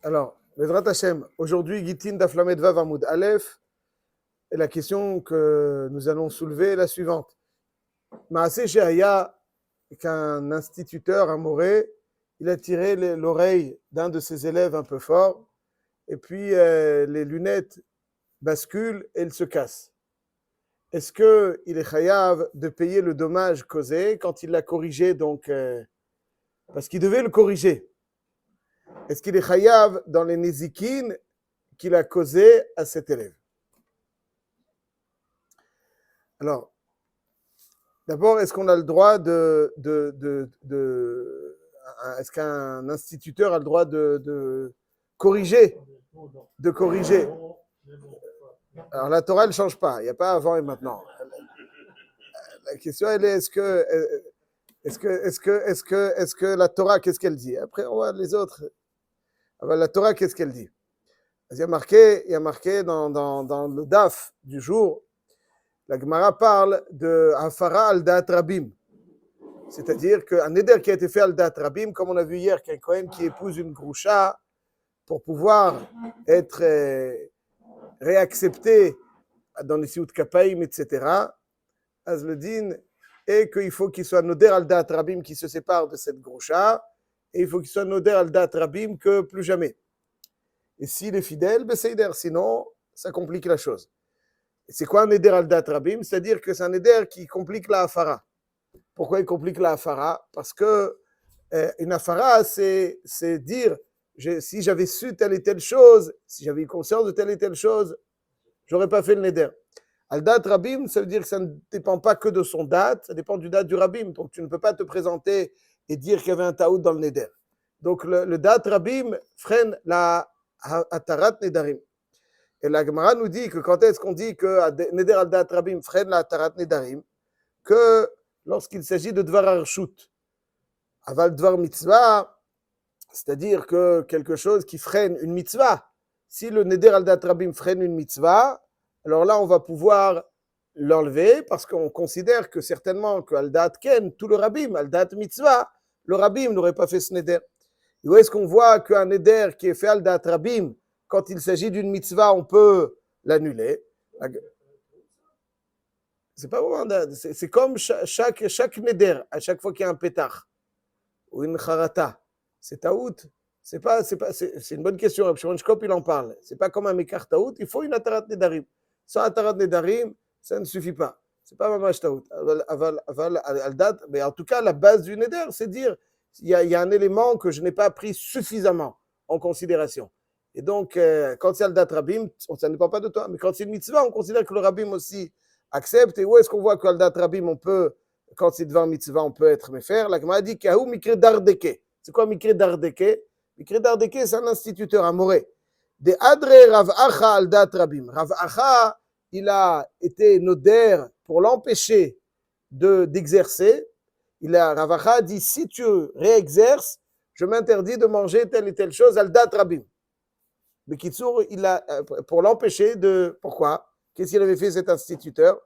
Alors, Bezrat Hashem, aujourd'hui, Gitin Daflamed Vav Amoud Aleph, et la question que nous allons soulever est la suivante. Maaseh Shehaya, qu'un instituteur, un moré, il a tiré l'oreille d'un de ses élèves un peu fort, et puis les lunettes basculent et elles se cassent. Est-ce qu'il est chayav de payer le dommage causé quand il l'a corrigé, donc, parce qu'il devait le corriger? Est-ce qu'il est chayav dans les nézikines qu'il a causé à cet élève? Alors, d'abord, est-ce qu'on a le droit est-ce qu'un instituteur a le droit de corriger? De corriger. Alors, la Torah, elle ne change pas. Il n'y a pas avant et maintenant. La question, elle est, est-ce que la Torah, qu'est-ce qu'elle dit? Après, on voit les autres. Alors, la Torah, qu'est-ce qu'elle dit? Il y a marqué dans le DAF du jour, la Gemara parle de Hafara al-Dat Rabim. C'est-à-dire qu'un éder qui a été fait al-Dat Rabim, comme on a vu hier, qu'un Kohen qui épouse une groucha pour pouvoir être réaccepté dans les Siout Kapaïm, etc., Azledin, et qu'il faut qu'il soit noder al-Dat Rabim qui se sépare de cette groucha, et il faut qu'il soit noder al-Dat Rabim que plus jamais. Et s'il est fidèle, ben c'est éder, sinon ça complique la chose. Et c'est quoi un éder al-Dat Rabim? C'est-à-dire que c'est un éder qui complique la hafara. Pourquoi il complique la hafara? Parce que une hafara, c'est dire, si j'avais su telle et telle chose, si j'avais eu conscience de telle et telle chose, j'aurais pas fait le neder. Al-Dat Rabim, ça veut dire que ça ne dépend pas que de son date, ça dépend du date du Rabim. Donc tu ne peux pas te présenter et dire qu'il y avait un taout dans le neder. Donc le date Rabim freine la atarat nedarim. Et la Gemara nous dit que quand est-ce qu'on dit que neder al-dat Rabim freine la atarat nedarim? Que lorsqu'il s'agit de dvar arshut. Aval dvar mitzvah, c'est-à-dire que quelque chose qui freine une mitzvah. Si le neder al-dat Rabim freine une mitzvah, alors là on va pouvoir l'enlever parce qu'on considère que certainement que al-dat ken, tout le Rabim, al-dat mitzvah, le Rabim n'aurait pas fait ce neder. Et où est-ce qu'on voit qu'un neder qui est fait al-dat Rabim, quand il s'agit d'une mitzvah, on peut l'annuler? C'est pas vraiment, c'est comme chaque neder, à chaque fois qu'il y a un pétard ou une charata, c'est taout. C'est une bonne question. Rabbi Shimon Shkop, il en parle. C'est pas comme un mekar taout. Il faut une atarat nedarim. Sans atarat nedarim, ça ne suffit pas. C'est pas mamash taout. Mais en tout cas, la base du neder, c'est dire il y a un élément que je n'ai pas pris suffisamment en considération. Et donc, quand c'est al-dat rabim, ça ne dépend pas de toi. Mais quand c'est une mitzvah, on considère que le rabim aussi accepte. Et où est-ce qu'on voit qu'al-dat rabim, on peut, quand c'est devant mitzvah, on peut être méfer? La Gemara dit Kahu mikre dardeke. C'est quoi mikre dardeke? Mikre dardeke, c'est un instituteur, un moré. De adre Rav Acha al-dat rabim. Rav Acha, il a été noder pour l'empêcher d'exercer. Rav Acha dit si tu réexerces, je m'interdis de manger telle et telle chose al-dat rabim. Mais Kitsour, pour l'empêcher de. Pourquoi? Qu'est-ce qu'il avait fait cet instituteur?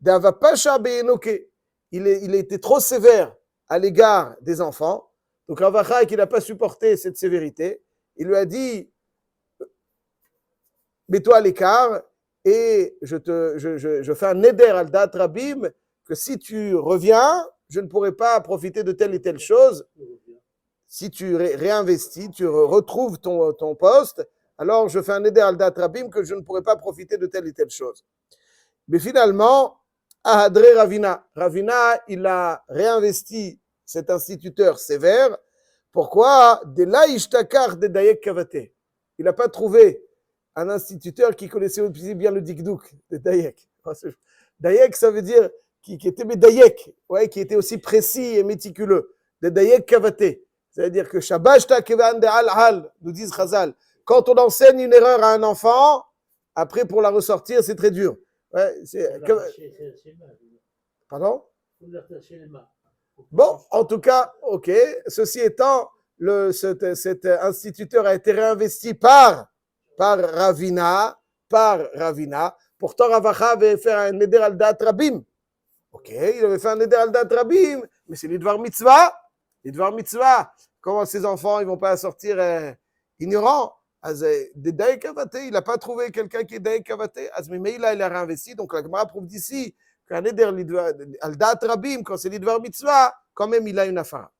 D'avapasha be'enoke. Il a été trop sévère à l'égard des enfants. Donc Rav Acha, qui n'a pas supporté cette sévérité, il lui a dit mets-toi à l'écart et je fais un neder al-dat rabim que si tu reviens, je ne pourrai pas profiter de telle et telle chose. Si tu réinvestis, tu retrouves ton poste, alors je fais un neder al-dat rabim que je ne pourrai pas profiter de telle et telle chose. Mais finalement, Ahadre Ravina, il a réinvesti cet instituteur sévère. Pourquoi? De la ishtakar de Dayek Kavate. Il n'a pas trouvé un instituteur qui connaissait aussi bien le dikdouk de Dayek. Dayek, ça veut dire qui était Dayek, ouais, qui était aussi précis et méticuleux. De Dayek Kavate. C'est-à-dire que Shabashta Kevan de Al-Hal, nous disent Chazal. Quand on enseigne une erreur à un enfant, après pour la ressortir, c'est très dur. Ouais, Pardon? Bon, en tout cas, ok. Ceci étant, cet instituteur a été réinvesti par Ravina. Pourtant, Rav Acha avait fait un neder al-dat rabim. Ok, il avait fait un neder al-dat rabim, mais c'est l'idvar mitzvah. L'idvar mitzvah. Comment ces enfants, ils vont pas sortir ignorant. Il n'a pas trouvé quelqu'un qui est Daï Kavate. Mais il a réinvesti. Donc la Gemara prouve d'ici qu'un Neder al Da'at Rabim, quand c'est l'Idvar Mitzvah, quand même il a une affaire.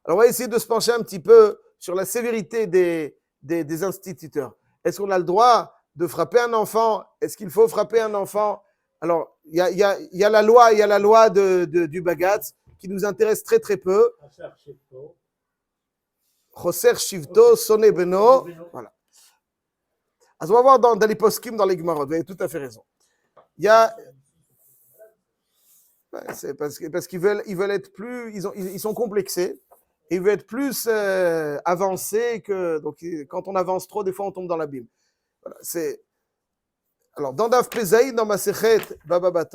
Alors on va essayer de se pencher un petit peu sur la sévérité des instituteurs. Est-ce qu'on a le droit de frapper un enfant? Est-ce qu'il faut frapper un enfant? Alors, il y a la loi du Bagatz qui nous intéresse très très peu. Choser Shivto, Soné Beno. Voilà. Alors, on va voir dans les poskim, dans les Gemarot. Vous avez tout à fait raison. Il y a. C'est parce qu'ils veulent être plus. Ils sont complexés. Et ils veulent être plus avancés que. Donc, quand on avance trop, des fois, on tombe dans l'abîme. Voilà, c'est. Alors, dans Daf Pezaï, dans Masechet Baba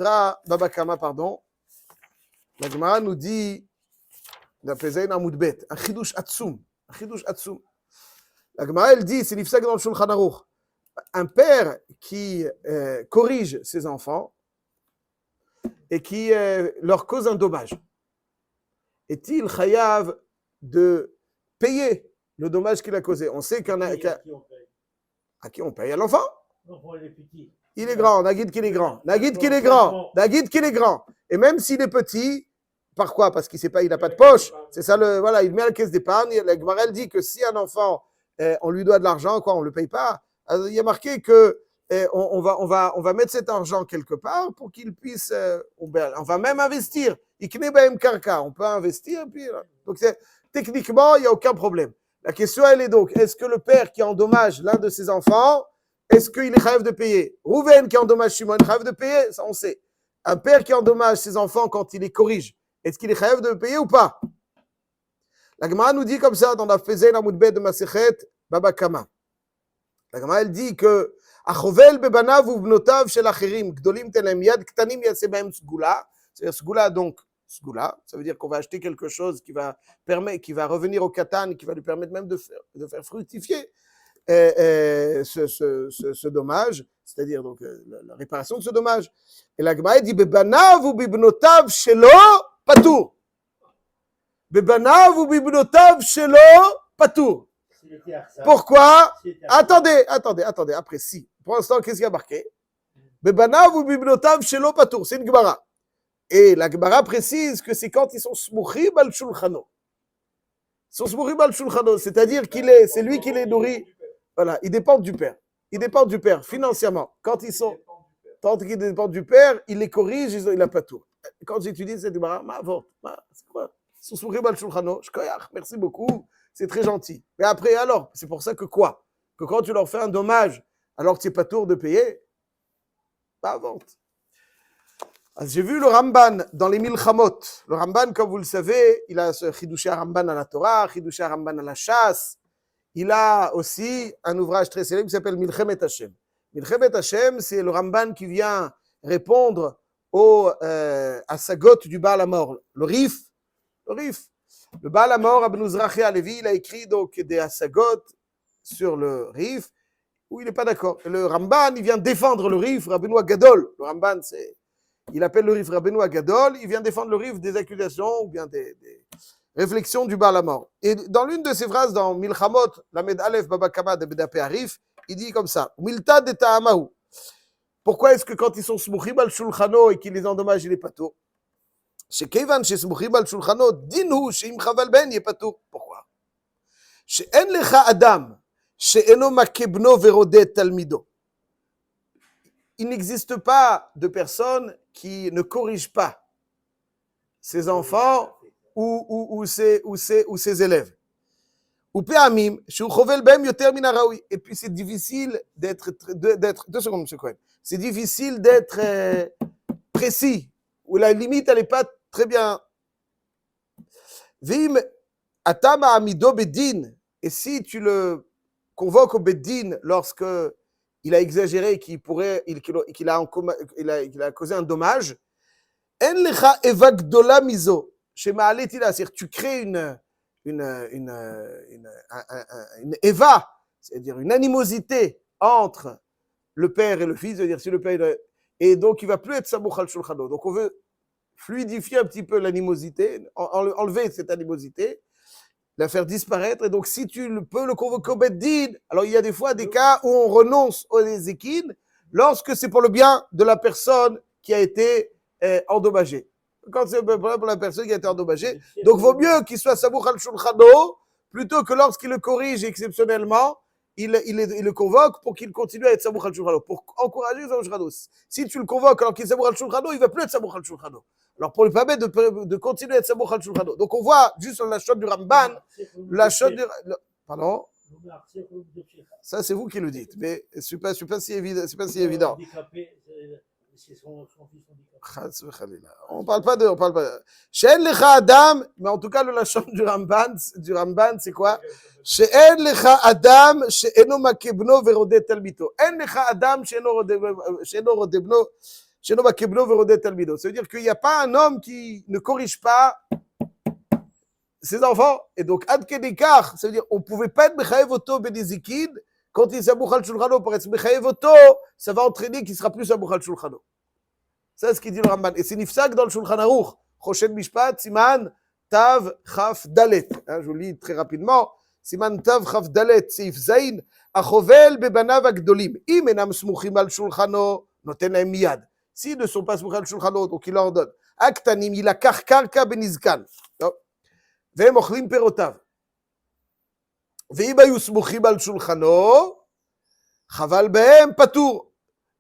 Kama, pardon, la Gemara nous dit, Daf Pezaï dans Moudbet, un chidouche atsum. La Gemara, elle dit, c'est l'ifsag dans le Shulchan Aruch, un père qui corrige ses enfants et qui leur cause un dommage. Est-il chayav de payer le dommage qu'il a causé? On sait qu'un a. À qui on paye? À l'enfant? Il est grand, Nagid qu'il est grand. Nagid qu'il est grand. Et même s'il est petit, par quoi? Parce qu'il sait pas, il n'a pas de poche. C'est ça voilà, il met à la caisse d'épargne. La Gemara dit que si un enfant, on lui doit de l'argent, quoi, on le paye pas. Alors, il y a marqué que on va mettre cet argent quelque part pour qu'il puisse, on va même investir. On peut investir, puis donc techniquement, il n'y a aucun problème. La question, elle est donc, est-ce que le père qui endommage l'un de ses enfants, est-ce qu'il est chayav de payer? Rouven qui endommage Shimon, chayav de payer? Ça, on sait. Un père qui endommage ses enfants quand il les corrige, est-ce qu'il est chayav de payer ou pas? La Gemara nous dit comme ça dans la Fezel Amoudbet de Masechet Baba Kama. La Gemara, elle dit que Achovel bebanav ou bnotav shel achirim gdolim telem yad ktanim yaseh bahem sgula. C'est-à-dire sgula, donc sgula, ça veut dire qu'on va acheter quelque chose qui va revenir au katan, qui va lui permettre même de faire fructifier ce dommage, c'est-à-dire donc la réparation de ce dommage. Et la Gemara dit bebanav ou bibnotav shelo patour. Bebanav ou bibnotav shelo patour. Pourquoi? Attendez, après si. Pour l'instant, qu'est-ce qu'il y a marqué? Bebanav ou bibnotav shelo patour. C'est une Gemara. Et la Gemara précise que c'est quand ils sont smouchim al shulchano. Ils sont smouchim al shulchano, c'est-à-dire c'est lui qui les nourrit. Voilà, ils dépendent du père. Ils dépendent du père financièrement. Quand ils dépendent du père, il les corrige, il a pas tout. Quand j'étudie cette Gemara, c'est quoi? Ils sont smouchim al shulchano. Merci beaucoup, c'est très gentil. Mais après, alors, c'est pour ça que quoi? Que quand tu leur fais un dommage, alors que tu n'es pas tour de payer, pas vente. J'ai vu le Ramban dans les Milchamot. Le Ramban, comme vous le savez, il a ce Chidouché Ramban à la Torah, Chidouché Ramban à la chasse. Il a aussi un ouvrage très célèbre qui s'appelle Milchemet Hashem. Milchemet Hashem, c'est le Ramban qui vient répondre à Sagot du Baal HaMaor. Le Rif. Le Baal HaMaor, Abn Uzrachi Alevi, il a écrit donc des Asagot sur le Rif, où il n'est pas d'accord. Le Ramban, il vient défendre le Rif, Rabbeinu Agadol. Le Ramban, il appelle le Rif Rabbeinu Agadol, il vient défendre le Rif des accusations ou bien des réflexions du Baal HaMaor. Et dans l'une de ses phrases, dans Milchamot, Lamed Aleph Baba Kama de Bedapé Arif, il dit comme ça, Milta de Ta'amahu. Pourquoi est-ce que quand ils sont smouchim al shulchano et qu'ils les endommagent, il est pato? Chez Kevan, chez smouchim al shulchano, dinhu, chez Imchaval Ben, il est pato. Pourquoi? Chez En Lecha Adam, chez Eno Makebno Verodet Talmido. Il n'existe pas de personne qui ne corrige pas ses enfants ou ses élèves. Et puis c'est difficile d'être 2 secondes, monsieur Cohen. C'est difficile d'être précis, où la limite, elle n'est pas très bien. Et si tu le convoques au Beddin lorsque il a exagéré, qu'il a causé un dommage, c'est-à-dire tu crées une eva, c'est-à-dire une animosité entre le père et le fils, c'est-à-dire si le père et donc il va plus être samouch al shulchano. Donc on veut fluidifier un petit peu l'animosité, enlever cette animosité, la faire disparaître. Et donc, si tu peux le convoquer au Beddin, alors il y a des fois des cas où on renonce aux ézékines lorsque c'est pour le bien de la personne qui a été endommagée. Quand c'est pour la personne qui a été endommagée, donc vaut mieux qu'il soit Samouch al Shulchano plutôt que lorsqu'il le corrige exceptionnellement, il le convoque pour qu'il continue à être Samouch al Shulchano, pour encourager Samouch al Shulchano. Si tu le convoques alors qu'il est Samouch al Shulchano, il ne va plus être Samouch al Shulchano. Alors pour lui permettre de continuer à être Samouch al Shulchano. Donc on voit juste sur la shot du Ramban, la shot du... Pardon? Ça c'est vous qui le dites, mais c'est pas si évident. C'est pas si évident. On parle pas de. She'en lecha Adam, mais en tout cas le lachon du Ramban, c'est quoi? She'en lecha Adam, she'eno makebno verodeh talmito. En lecha Adam, she'eno makebno verodeh talmito. Ça veut dire qu'il n'y a pas un homme qui ne corrige pas ses enfants. Et donc, ad kedekar, ça veut dire on ne pouvait pas être mechayev oto benizikid quand il s'abouch al shulchano. Pour être mechayev oto, ça va entraîner qu'il ne sera plus s'abouch al shulchano. C'est ce qu'il dit le Ramban. Et c'est nifsak dans le Shulchan Aruch. Choshen Mishpat, Siman, Tav, Chaf, Dalet. Je vous lis très rapidement. Siman, Tav, Chaf, Dalet, Seif Zain, Achovel, Bebanav, Agdolim. Im enam smuchim al Shulchano, noten lahem miyad. S'ils ne sont pas smuchim al Shulchano, donc il leur donne. Aktanim, il a karka benizkan. Vehem ochlim perotav. Veim ayu smuchim al Shulchano, chaval behem patour.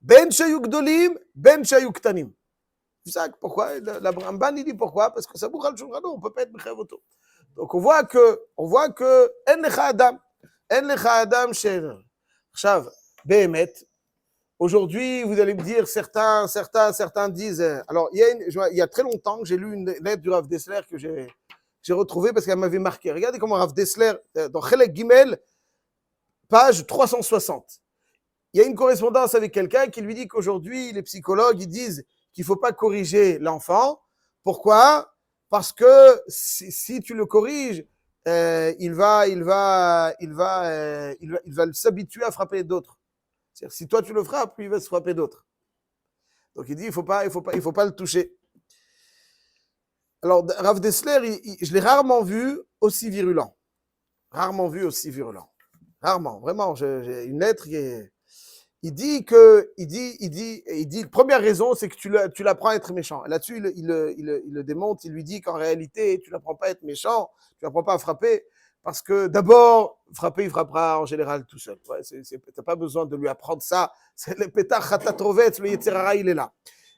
Ben shayu gdolim, ben shayu ktanim. C'est ça pourquoi la Ramban il dit pourquoi? Parce que ça bouge al shulchano, on peut pas être mechayev oto. Donc on voit que en lecha adam she'en. Chav, behemet. Aujourd'hui, vous allez me dire certains disent. Alors il y a très longtemps que j'ai lu une lettre du Rav Dessler que j'ai retrouvée parce qu'elle m'avait marqué. Regardez comment Rav Dessler dans Chelek Gimel, page 360. Il y a une correspondance avec quelqu'un qui lui dit qu'aujourd'hui, les psychologues, ils disent qu'il ne faut pas corriger l'enfant. Pourquoi? Parce que si tu le corriges, il va s'habituer à frapper d'autres. C'est-à-dire, si toi tu le frappes, lui, il va se frapper d'autres. Donc il dit, il ne faut pas le toucher. Alors, Rav Dessler, je l'ai rarement vu aussi virulent. Rarement, vraiment. J'ai une lettre qui est... Il dit, première raison, c'est que tu l'apprends à être méchant. Là-dessus, il le démonte, il lui dit qu'en réalité, tu l'apprends pas à être méchant, tu l'apprends pas à frapper, parce que d'abord, frapper, il frappera en général tout seul. Ouais, t'as pas besoin de lui apprendre ça. C'est le pétard khatatrovet, le yetzerara, il est là.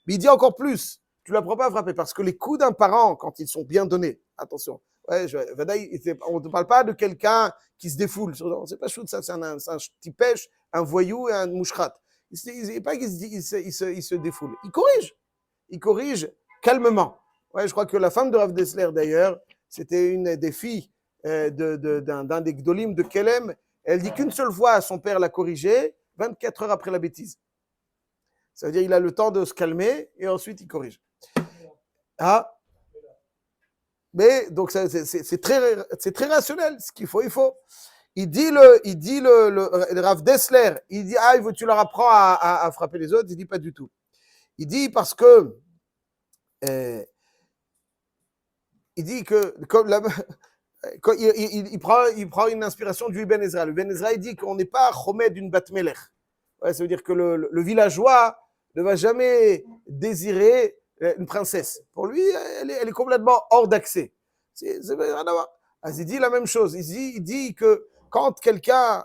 Mais il dit encore plus, tu l'apprends pas à frapper, parce que les coups d'un parent, quand ils sont bien donnés, attention, ouais, on ne parle pas de quelqu'un qui se défoule. C'est pas chou, ça, c'est un petit pêche, un voyou et un mouchrat. Il n'est pas qu'il se défoule. Il corrige calmement. Ouais, je crois que la femme de Rav Dessler, d'ailleurs, c'était une des filles d'un des Gdolim de Kelem. Elle dit qu'une seule fois, son père l'a corrigé, 24 heures après la bêtise. Ça veut dire qu'il a le temps de se calmer et ensuite il corrige. Ah. Mais donc c'est très rationnel. Ce qu'il faut, il faut. Il dit le Rav Dessler, il dit tu leur apprends à frapper les autres. Il dit pas du tout. Il dit parce que il dit que comme quand il prend une inspiration du Ibn Ezra. Le Ibn Ezra il dit qu'on n'est pas chomed d'une bat melech. Ouais, ça veut dire que le villageois ne va jamais désirer une princesse. Pour lui, elle est complètement hors d'accès. C'est rien à voir. Il dit la même chose. Il dit que quand quelqu'un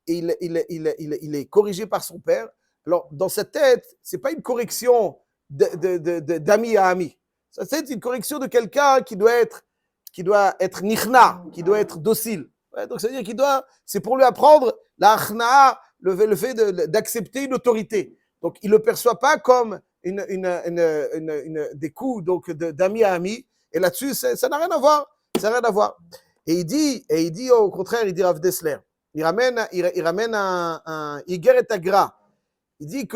il est corrigé par son père, alors dans sa tête, c'est pas une correction d'ami à ami. Ça c'est une correction de quelqu'un qui doit être nichna, qui doit être docile. Ouais, donc ça veut dire c'est pour lui apprendre la achna, le fait d'accepter une autorité. Donc il le perçoit pas comme des coups donc d'ami à ami. Et là-dessus, ça n'a rien à voir. Et il dit au contraire, il dit Rav Dessler, il ramène un Igeret Agra. Il dit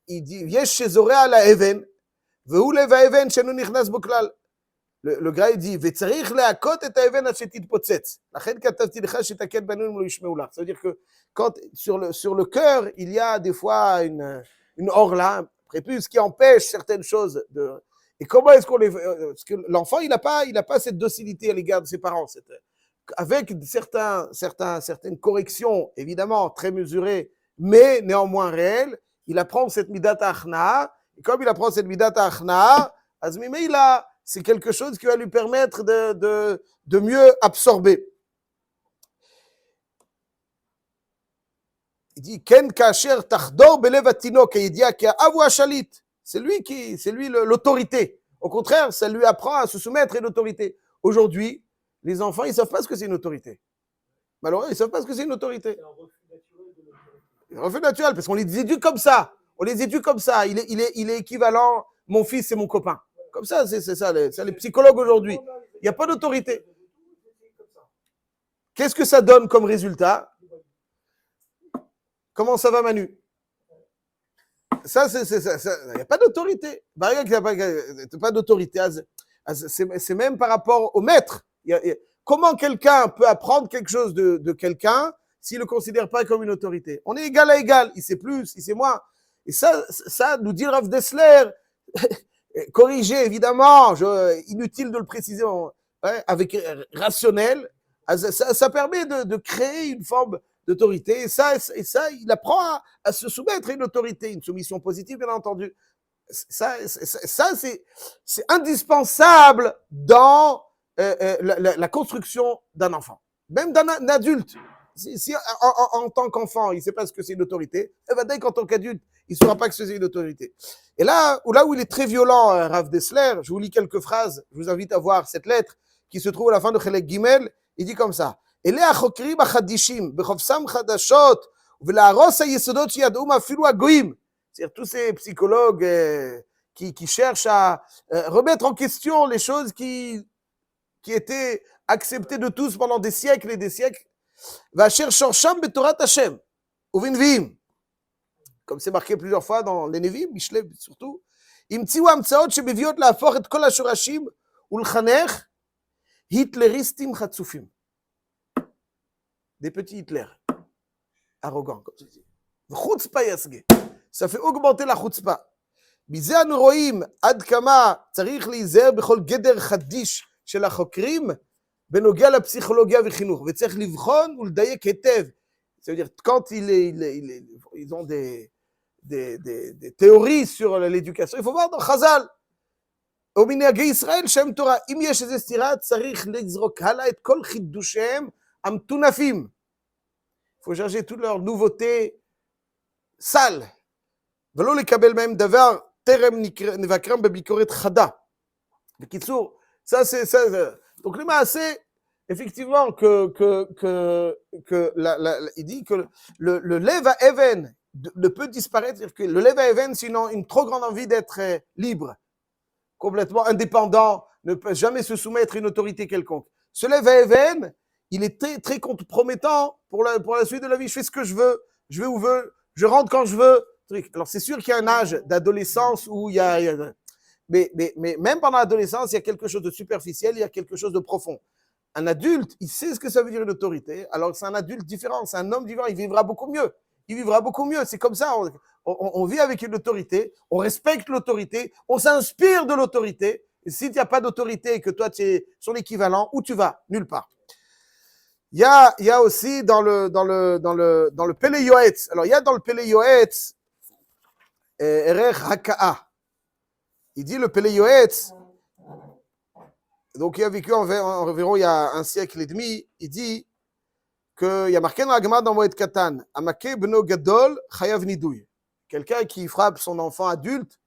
Yesh shezorea la even, vehu leva even shenu nichnas boklal. Le gars il dit Vetzarich leakot et haeven ad shetitpotzets. Lachen katavti lecha shetaken banim lo yishmeu lach. Ça veut dire que quand sur le cœur, il y a des fois une orla, prépuce qui empêche certaines choses de. Et comment est-ce qu'on les. Parce que l'enfant, il n'a pas cette docilité à l'égard de ses parents. avec certaines corrections, évidemment très mesurées, mais néanmoins réelles, il apprend cette midat achna, et comme il apprend cette midat achna, azmimeila, c'est quelque chose qui va lui permettre de mieux absorber. Il dit Ken kasher tachdor belev hatinok yedia ki ha'avu hashalit. C'est lui l'autorité. Au contraire, ça lui apprend à se soumettre à une autorité. Aujourd'hui, les enfants, ils ne savent pas ce que c'est une autorité. Malheureusement, ils ne savent pas ce que c'est une autorité. C'est un refus naturel de l'autorité. Un refus naturel, parce qu'on les éduque comme ça. On les éduque comme ça. Il est équivalent, mon fils, c'est mon copain. Comme ça, c'est ça, les psychologues aujourd'hui. Il n'y a pas d'autorité. Qu'est-ce que ça donne comme résultat? Comment ça va, Manu? Ça, il n'y a pas d'autorité. Il n'y a pas d'autorité. C'est même par rapport au maître. Comment quelqu'un peut apprendre quelque chose de quelqu'un s'il ne le considère pas comme une autorité? On est égal à égal. Il sait plus, il sait moins. Et ça nous dit Rav Dessler, corrigé évidemment, inutile de le préciser avec rationnel. Ça permet de créer une forme d'autorité. Et ça, il apprend à se soumettre à une autorité, une soumission positive, bien entendu. Ça c'est indispensable dans la construction d'un enfant, même d'un adulte. Si en tant qu'enfant, il ne sait pas ce que c'est une autorité, dès qu'en tant qu'adulte, il ne saura pas que c'est une autorité. Et là où il est très violent, Rav Dessler, je vous lis quelques phrases, je vous invite à voir cette lettre qui se trouve à la fin de Chelek Gimel, il dit comme ça. אלה החוקרים החדישים, בחופשם חדשות, ולהרוס היסודות שידעום אפילו הגויים. C'est-à-dire tous ces psychologues qui cherchent à remettre en question les choses qui étaient acceptées de tous pendant des siècles et des siècles. ואשר שורשם בתורת השם, ובנביאים. Comme c'est marqué plusieurs fois dans les Nevi'im, Mishlei surtout. המציאו המצאות שמביאות להפוך את כל השורשים ולחנך היטלריסטים חצופים. Des petits Hitler, arrogants, comme tu dis. Chutzpah yasge. Ça fait augmenter la chutzpah. מזה אנו רואים עד כמה צריך להיזהר בכל גדר חדיש של החוקרים בנוגע לפסיכולוגיה וחינוך, וצריך לבחון ולדייק היטב. C'est-à-dire, quand ils ont des théories sur l'éducation, il faut voir dans Chazal. או מנהגי ישראל שם תורה, אם יש איזה סתירה, צריך לזרוק הלאה את כל חידושיהם המטונפים. Il faut chercher toutes leurs nouveautés sales. ולא לקבל מהם דבר טרם נבקרם בביקורת חדה. בקיצור, ça c'est ça. Donc le מעשה, effectivement, il dit que le lève à Even ne peut disparaître, c'est-à-dire que le lève à Even, sinon une trop grande envie d'être libre, complètement indépendant, ne peut jamais se soumettre à une autorité quelconque. Ce lève à Even, il est très, très compromettant pour la suite de la vie. Je fais ce que je veux, je vais où je veux, je rentre quand je veux. Alors c'est sûr qu'il y a un âge d'adolescence où il y a mais même pendant l'adolescence, il y a quelque chose de superficiel, il y a quelque chose de profond. Un adulte, il sait ce que ça veut dire une autorité, alors c'est un adulte différent, c'est un homme différent, il vivra beaucoup mieux. Il vivra beaucoup mieux, c'est comme ça, on vit avec une autorité, on respecte l'autorité, on s'inspire de l'autorité. Et si tu n'as pas d'autorité et que toi tu es son équivalent, où tu vas? Nulle part. Il y a aussi dans le Pele Yoetz. Alors, il y a dans le Pele Yoetz Erech Haka'a. Il dit le Pele Yoetz, donc il a vécu environ il y a un siècle et demi, il dit qu'il y a marqué dans la Gemara dans Moed Katan, Amake beno gadol chayav nidouy. Quelqu'un qui frappe son enfant adulte,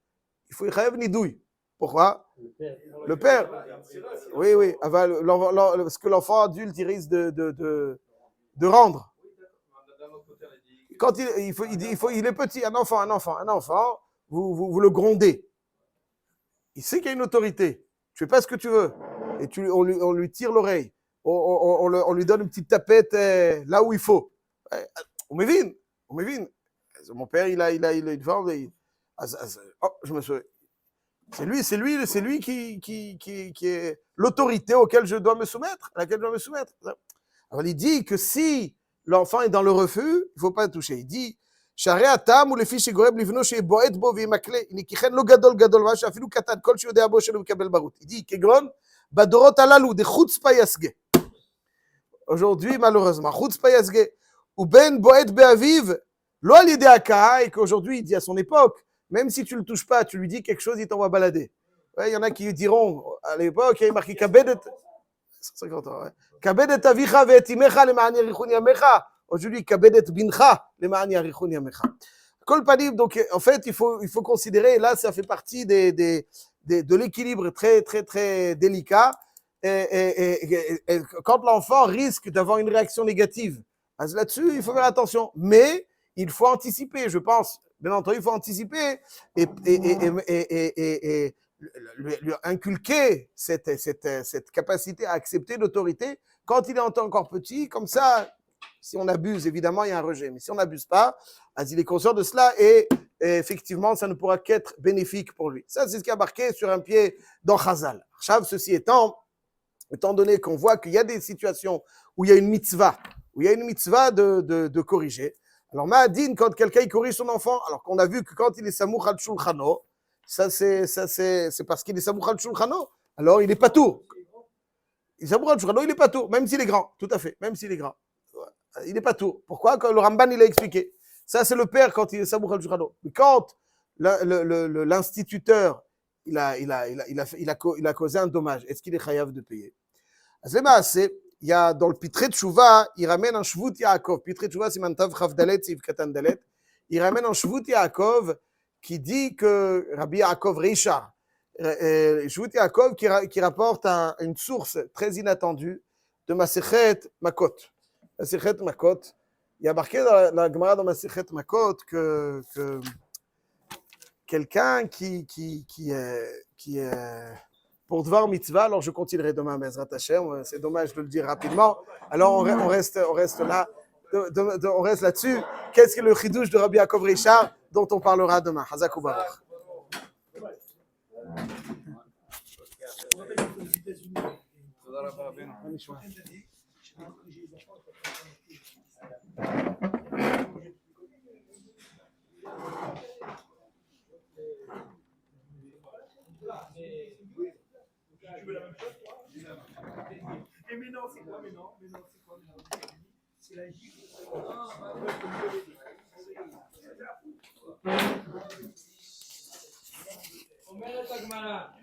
il faut chayav nidouy. Pourquoi? Le père. Oui. Parce que l'enfant adulte, il risque de rendre. Quand il est petit, un enfant, vous le grondez. Il sait qu'il y a une autorité. Tu fais pas ce que tu veux. Et on lui tire l'oreille. On lui donne une petite tapette là où il faut. On m'évine. Mon père, il a une forme. Je me souviens. C'est lui qui est l'autorité auquel je dois me soumettre, à laquelle je dois me soumettre. Alors il dit que si l'enfant est dans le refus, il ne faut pas le toucher. Il dit, שערי הטעם הוא לפי שגורם לבנו שיבועט בו וימקלה, הנה כי כן לא גדול מה שאפילו קטן כל שיודע בו שלא מקבל ברות. il dit כגון בדורות הללו דחוצפה יסגה. Aujourd'hui, malheureusement. Chutzpah yazge. Ou ben boet be'aviv. Lo al yedei haka'a, et qu'aujourd'hui, il dit à son époque, même si tu le touches pas, tu lui dis quelque chose, il t'envoie balader. Ouais, il y en a qui diront, à l'époque, il y a marqué Kabedet. 150 ans, ouais. Kabedet avicha ve'et imecha lema'an yarichun yamecha. Aujourd'hui, Kabedet bincha lema'an yarichun yamecha. Kol panim, donc en fait, il faut considérer, là, ça fait partie de l'équilibre très, très, très délicat. Et quand l'enfant risque d'avoir une réaction négative, là-dessus, il faut faire attention. Mais il faut anticiper, je pense. Bien entendu, il faut anticiper et lui inculquer cette capacité à accepter l'autorité quand il est encore petit. Comme ça, si on abuse, évidemment, il y a un rejet. Mais si on n'abuse pas, il est conscient de cela et effectivement, ça ne pourra qu'être bénéfique pour lui. Ça, c'est ce qui a marqué sur un pied dans Chazal. Chav, ceci étant donné qu'on voit qu'il y a des situations où il y a une mitzvah, de corriger. Alors, Ma'adin, quand quelqu'un corrige son enfant, alors qu'on a vu que quand il est samouch al shulchano, ça c'est parce qu'il est samouch al shulchano, alors il est pas tout. Il est samouch al shulchano, il est pas tout, même s'il est grand, tout à fait, même s'il est grand. Il n'est pas tout. Pourquoi? Quand le Ramban, il a expliqué. Ça, c'est le père quand il est samouch al shulchano. Mais quand l'instituteur, il a causé un dommage, est-ce qu'il est chayav de payer? Il y a dans le Pitré de Chouva, il ramène un Shvut Yaakov. Pitré de Chouva, c'est Mantav Chavdalet, c'est Katan Dalet. Il ramène un Shvut Yaakov qui dit que Rabbi Yaakov Reisha, Shvut Yaakov qui rapporte une source très inattendue de Masechet Makot. Masechet Makot. Il y a marqué dans la Gemara dans Masechet Makot que quelqu'un qui pour Dvar Mitzvah, alors je continuerai demain, Bezrat Hashem, c'est dommage de le dire rapidement. Alors on reste là, on reste là-dessus. Qu'est-ce que le chidouche de Rabbi Yaakov Richard dont on parlera demain? Hazak Baruch. Tu veux la même chose, toi? Mais non, c'est quoi? C'est la gifle. On met la tagmara.